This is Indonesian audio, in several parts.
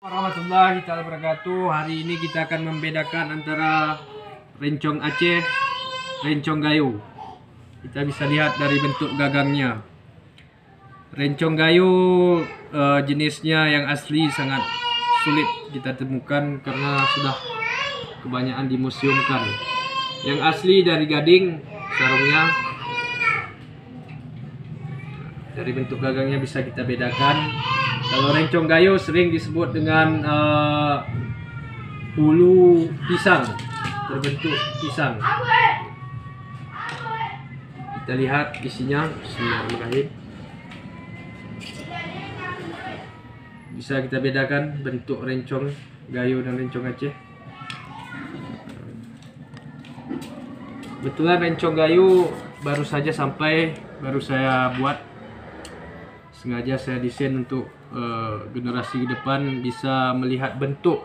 Warahmatullahi wabarakatuh. Hari ini kita akan membedakan antara rencong Aceh, rencong gayo. Kita bisa lihat dari bentuk gagangnya. Rencong gayo jenisnya yang asli sangat sulit kita temukan karena sudah kebanyakan dimuseumkan. Yang asli dari Gading, sarungnya. Dari bentuk gagangnya bisa kita bedakan. Kalau rencong gayo sering disebut dengan bulu pisang, berbentuk pisang. Kita lihat isinya, bismillahirrahmanirrahim. Bisa kita bedakan bentuk rencong gayo dan rencong Aceh. Kebetulan rencong gayo baru saja sampai, baru saya buat. Sengaja saya desain untuk generasi ke depan bisa melihat bentuk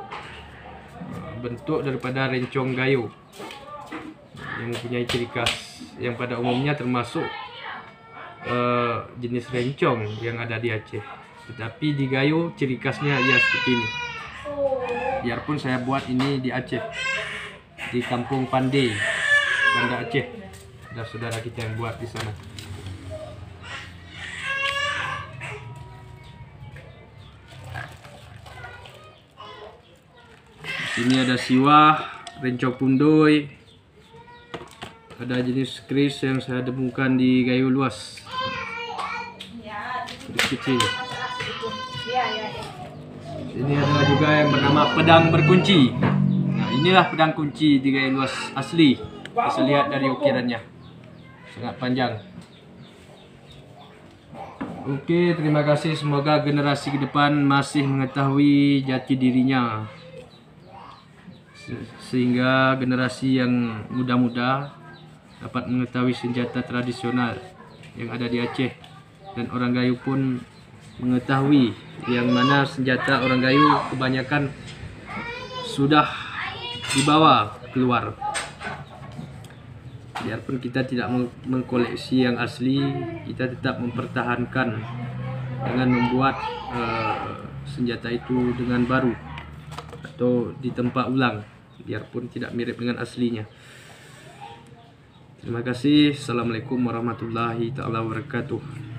daripada rencong gayo yang mempunyai ciri khas yang pada umumnya termasuk jenis rencong yang ada di Aceh. Tetapi di gayo ciri khasnya ya seperti ini. Biarpun saya buat ini di Aceh, di Kampung Pandai, Banda Aceh. Ada saudara kita yang buat di sana. Ini ada siwah, rencong pundoy, ada jenis kris yang saya temukan di gayo luas, kecil. Ini ada juga yang bernama pedang berkunci. Nah, inilah pedang kunci di gayo luas asli. Bisa lihat dari ukirannya, sangat panjang. Oke, terima kasih. Semoga generasi ke depan masih mengetahui jati dirinya, sehingga generasi yang muda-muda dapat mengetahui senjata tradisional yang ada di Aceh, dan orang gayo pun mengetahui yang mana senjata orang gayo kebanyakan sudah dibawa keluar. Biarpun kita tidak mengkoleksi yang asli, kita tetap mempertahankan dengan membuat senjata itu dengan baru atau ditempa ulang, biarpun tidak mirip dengan aslinya. Terima kasih. Assalamualaikum warahmatullahi wabarakatuh.